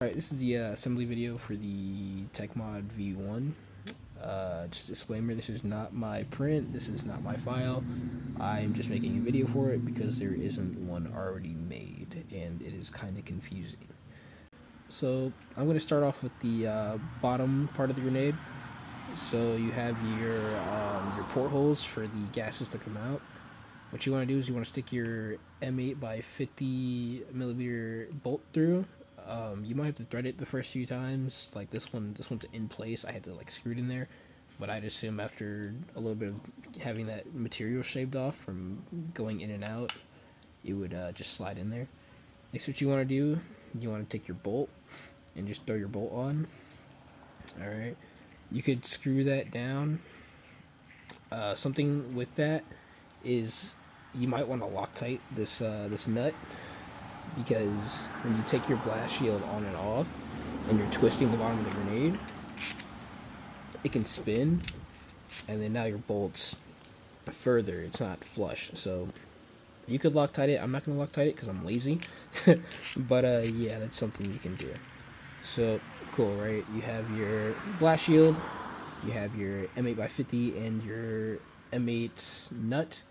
Alright, this is the assembly video for the TechMod V1. Just disclaimer, this is not my print, this is not my file. I'm just making a video for it because there isn't one already made, and it is kind of confusing. So, I'm going to start off with the bottom part of the grenade. So you have your portholes for the gases to come out. What you want to do is you want to stick your M8 by 50 millimeter bolt through. You might have to thread it the first few times. Like this one's in place. I had to like screw it in there, but I'd assume after a little bit of having that material shaved off from going in and out, it would just slide in there. Next, what you want to do, you want to take your bolt and just throw your bolt on. All right, you could screw that down. Something with that is you might want to Loctite this nut, because when you take your blast shield on and off and you're twisting the bottom of the grenade, it can spin, and then now your bolt's further, it's not flush. So you could Loctite it. I'm not going to Loctite it because I'm lazy. But yeah, that's something you can do. So cool, right? You have your blast shield, you have your M8x50 and your M8 nut.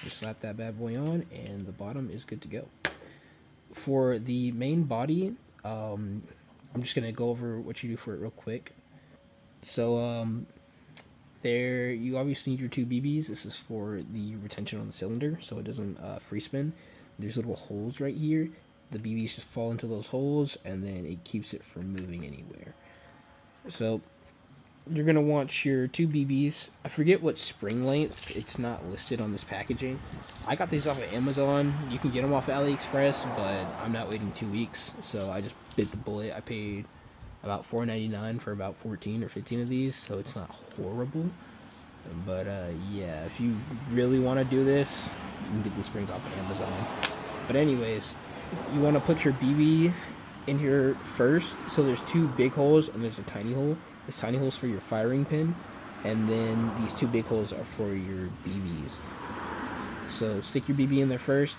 Just slap that bad boy on and the bottom is good to go. For the main body, I'm just going to go over what you do for it real quick. So there, you obviously need your two BBs. This is for the retention on the cylinder so it doesn't free spin. There's little holes right here. The BBs just fall into those holes and then it keeps it from moving anywhere. So you're going to want your two BBs. I forget what spring length. It's not listed on this packaging. I got these off of Amazon. You can get them off of AliExpress, but I'm not waiting 2 weeks, so I just bit the bullet. I paid about $4.99 for about 14 or 15 of these, so it's not horrible. But yeah, if you really want to do this, you can get these springs off of Amazon. But anyways, you want to put your BB in here first. So there's two big holes and there's a tiny hole. This tiny hole is for your firing pin, and then these two big holes are for your BBs. So stick your BB in there first,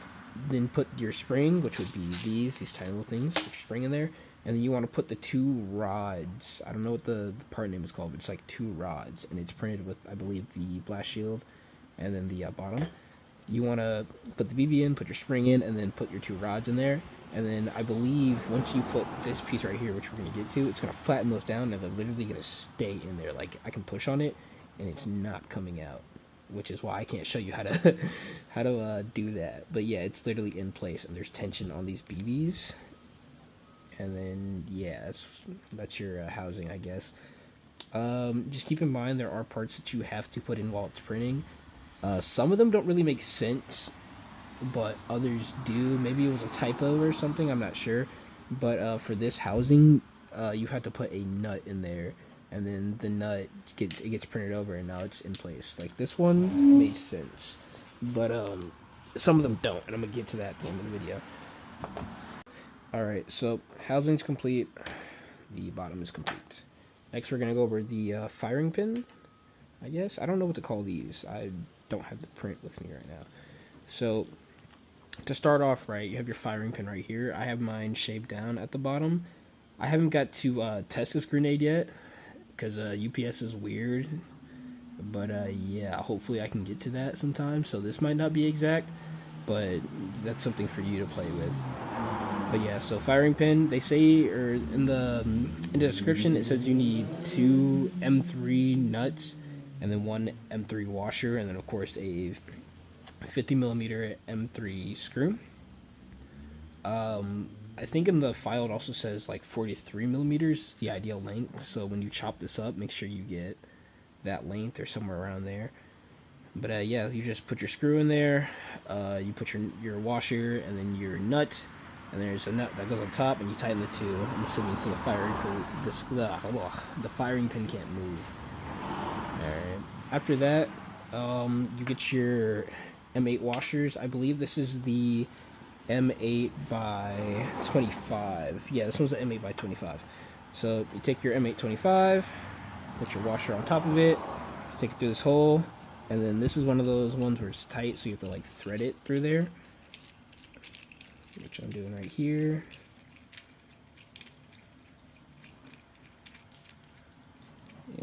then put your spring, which would be these tiny little things, put your spring in there, and then you want to put the two rods. I don't know what the part name is called, but it's like two rods, and it's printed with, I believe, the blast shield, and then the bottom. You want to put the BB in, put your spring in, and then put your two rods in there. And then I believe once you put this piece right here, which we're going to get to, it's going to flatten those down, and they're literally going to stay in there. Like, I can push on it, and it's not coming out, which is why I can't show you how to do that. But yeah, it's literally in place, and there's tension on these BBs. And then yeah, that's your housing, I guess. Just keep in mind there are parts that you have to put in while it's printing. Some of them don't really make sense, but others do. Maybe it was a typo or something, I'm not sure. But for this housing, you have to put a nut in there, and then the nut gets printed over, and now it's in place. Like this one made sense, but some of them don't, and I'm gonna get to that at the end of the video. Alright, so housing's complete, the bottom is complete. Next we're gonna go over the firing pin, I guess. I don't know what to call these. I don't have the print with me right now. So to start off, right, you have your firing pin right here. I have mine shaved down at the bottom. I haven't got to test this grenade yet because UPS is weird, but yeah, hopefully I can get to that sometime. So this might not be exact, but that's something for you to play with. But yeah, so firing pin, they say, or in the description it says you need 2 M3 nuts and then 1 M3 washer, and then of course a 50 millimeter M3 screw. I think in the file it also says like 43 millimeters is the ideal length, so when you chop this up, make sure you get that length or somewhere around there. But yeah, you just put your screw in there, you put your washer and then your nut, and there's a nut that goes on top, and you tighten the two. I'm assuming so the firing pin can't move. Alright, after that, you get your M8 washers. I believe this is the M8 by 25. Yeah, this one's the M8 by 25. So you take your M8 25, put your washer on top of it, stick it through this hole, and then this is one of those ones where it's tight, so you have to like thread it through there, which I'm doing right here.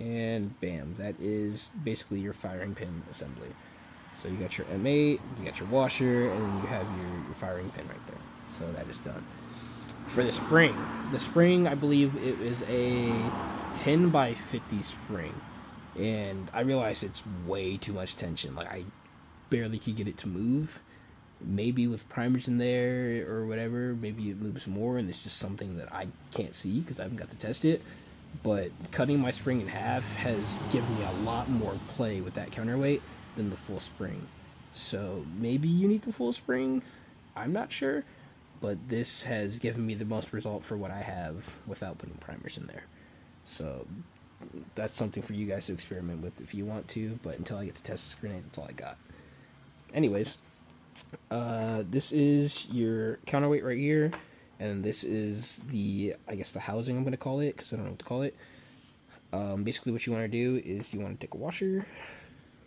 and bam, that is basically your firing pin assembly. So you got your M8, you got your washer, and then you have your firing pin right there. So that is done. For the spring I believe it is a 10 by 50 spring, and I realized it's way too much tension. Like, I barely could get it to move. Maybe with primers in there or whatever, maybe it moves more, and it's just something that I can't see because I haven't got to test it. But cutting my spring in half has given me a lot more play with that counterweight than the full spring. So maybe you need the full spring, I'm not sure, but this has given me the most result for what I have without putting primers in there. So that's something for you guys to experiment with if you want to, but until I get to test this grenade, that's all I got. Anyways, this is your counterweight right here, and this is the, I guess, the housing I'm going to call it, because I don't know what to call it. Basically what you want to do is you want to take a washer,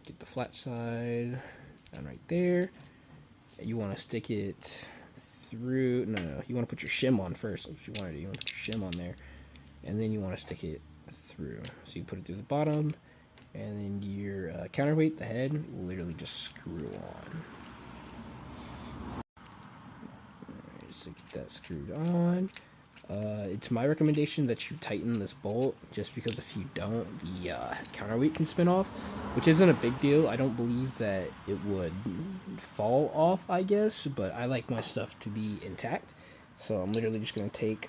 get the flat side down right there, and you want to stick it through, no, you want to put your shim on first. That's what you want to do. You want to put your shim on there, and then you want to stick it through. So you put it through the bottom, and then your counterweight, the head, will literally just screw on. Alright, so get that screwed on. It's my recommendation that you tighten this bolt, just because if you don't, the counterweight can spin off, which isn't a big deal. I don't believe that it would fall off, I guess, but I like my stuff to be intact. So I'm literally just going to take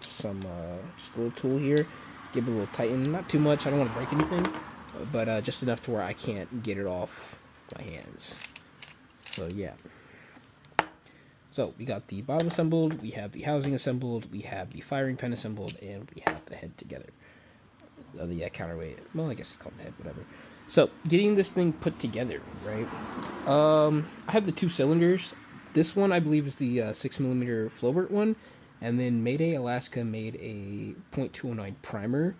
some, just a little tool here, give it a little tighten, not too much, I don't want to break anything, but just enough to where I can't get it off my hands. So yeah. So we got the bottom assembled, we have the housing assembled, we have the firing pin assembled, and we have the head together. The counterweight. Well, I guess it's called the head, whatever. So getting this thing put together, right? I have the 2 cylinders. This one I believe is the 6mm Flowbert one, and then Mayday Alaska made a .209 primer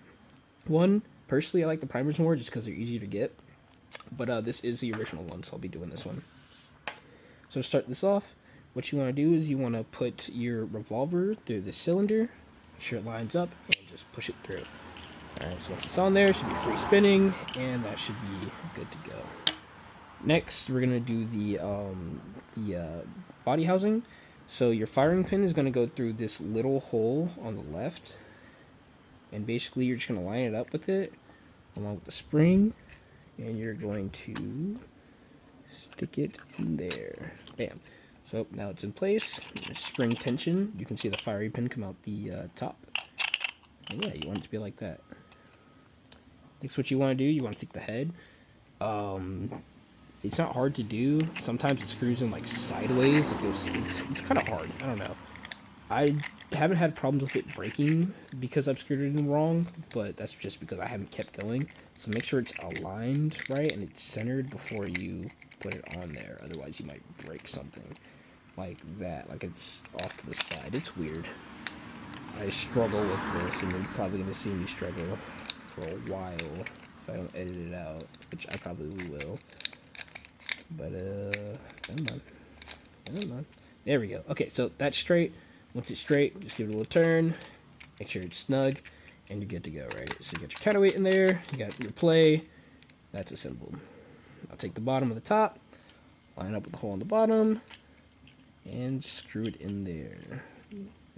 one. Personally, I like the primers more just because they're easier to get. But this is the original one, so I'll be doing this one. So to start this off, what you want to do is you want to put your revolver through the cylinder, make sure it lines up, and just push it through. Alright, so once it's on there, it should be free spinning, and that should be good to go. Next, we're going to do the body housing. So your firing pin is going to go through this little hole on the left, and basically you're just going to line it up with it, along with the spring, and you're going to stick it in there. Bam. So now it's in place. Spring tension. You can see the firing pin come out the top. And yeah, you want it to be like that. Next, what you want to do, you want to take the head. It's not hard to do. Sometimes it screws in like sideways. Like it's kind of hard. I don't know. I haven't had problems with it breaking because I've screwed it in wrong, but that's just because I haven't kept going. So make sure it's aligned right and it's centered before you put it on there. Otherwise, you might break something like that. Like it's off to the side. It's weird. I struggle with this, and you're probably going to see me struggle for a while if I don't edit it out, which I probably will. But, never mind. There we go. Okay, so that's straight. Once it's straight, just give it a little turn. Make sure it's snug, and you're good to go, right? So you got your counterweight in there. You got your play. That's assembled. I'll take the bottom of the top, line up with the hole in the bottom, and screw it in there.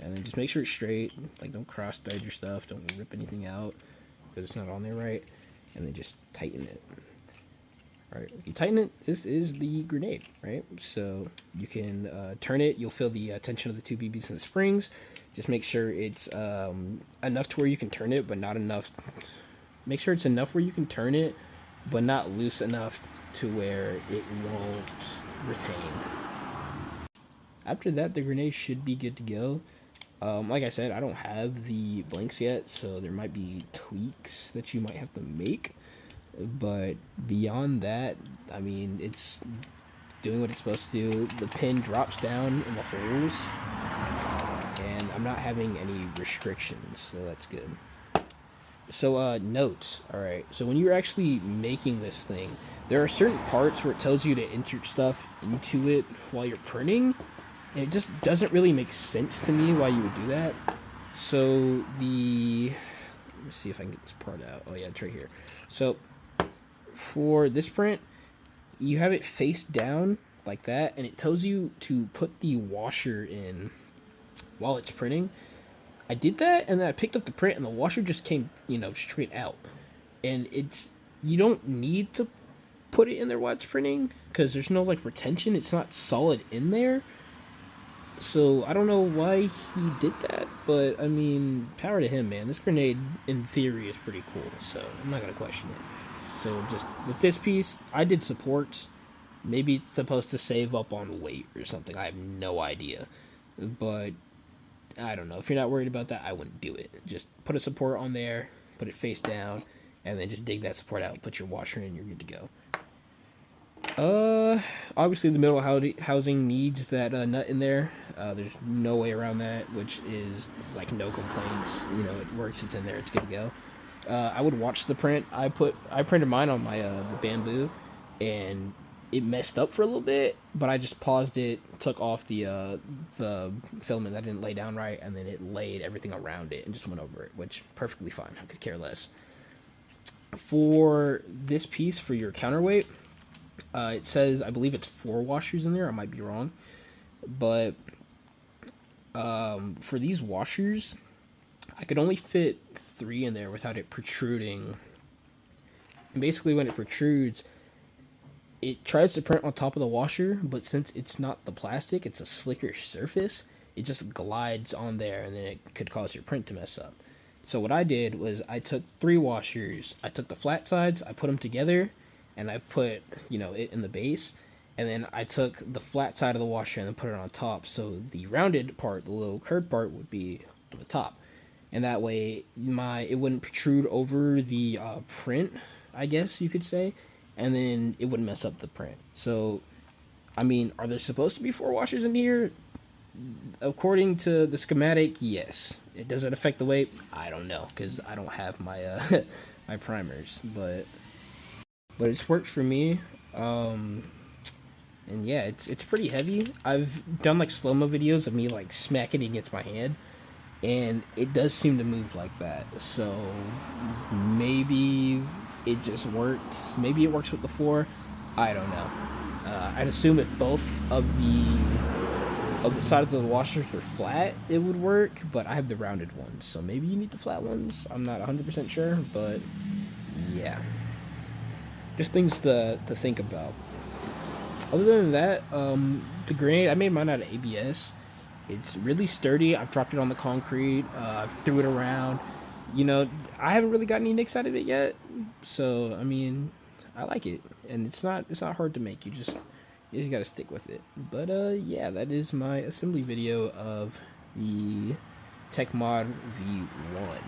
And then just make sure it's straight. Like, don't cross thread your stuff. Don't rip anything out because it's not on there right. And then just tighten it. Alright, if you tighten it, this is the grenade, right? So you can turn it. You'll feel the tension of the 2 BBs and the springs. Just make sure it's enough to where you can turn it, but not enough. Make sure it's enough where you can turn it, but not loose enough to where it won't retain. After that, the grenade should be good to go. Like I said, I don't have the blanks yet, so there might be tweaks that you might have to make. But beyond that, I mean, it's doing what it's supposed to do. The pin drops down in the holes, and I'm not having any restrictions, so that's good. So, notes. Alright, so when you're actually making this thing, there are certain parts where it tells you to insert stuff into it while you're printing, and it just doesn't really make sense to me why you would do that. So, the Let me see if I can get this part out. Oh yeah, it's right here. So for this print, you have it face down like that, and it tells you to put the washer in while it's printing. I did that, and then I picked up the print, and the washer just came, straight out. And you don't need to put it in there while it's printing, because there's no, retention. It's not solid in there. So, I don't know why he did that, but, I mean, power to him, man. This grenade, in theory, is pretty cool, so I'm not going to question it. So, just with this piece, I did supports. Maybe it's supposed to save up on weight or something. I have no idea. But I don't know. If you're not worried about that, I wouldn't do it. Just put a support on there, put it face down, and then just dig that support out. Put your washer in, you're good to go. Obviously the middle housing needs that nut in there. There's no way around that, which is no complaints. It works. It's in there. It's good to go. I would watch the print. I printed mine on my the bamboo, and it messed up for a little bit, but I just paused it, took off the filament that didn't lay down right, and then it laid everything around it and just went over it, which perfectly fine. I could care less. For this piece, for your counterweight, it says, I believe it's 4 washers in there. I might be wrong, but for these washers, I could only fit 3 in there without it protruding. And basically, when it protrudes, it tries to print on top of the washer, but since it's not the plastic, it's a slicker surface, it just glides on there, and then it could cause your print to mess up. So what I did was I took 3 washers, I took the flat sides, I put them together, and I put, it in the base, and then I took the flat side of the washer and then put it on top, so the rounded part, the little curved part, would be on the top. And that way, it wouldn't protrude over the print, I guess you could say, and then it wouldn't mess up the print. So, I mean, are there supposed to be 4 washers in here? According to the schematic, yes. Does it affect the weight? I don't know, because I don't have my my primers, but it's worked for me. And yeah, it's pretty heavy. I've done slow-mo videos of me smacking it against my hand, and it does seem to move like that. So maybe it just works. Maybe it works with the 4. I don't know. I'd assume if both of the sides of the washers were flat, it would work, but I have the rounded ones, so maybe you need the flat ones. I'm not 100% sure, but yeah. Just things to think about. Other than that, the grenade, I made mine out of ABS. It's really sturdy. I've dropped it on the concrete. I've threw it around. I haven't really got any nicks out of it yet. So, I mean, I like it. And it's not hard to make. You just got to stick with it. But, yeah, that is my assembly video of the Tech Mod V1.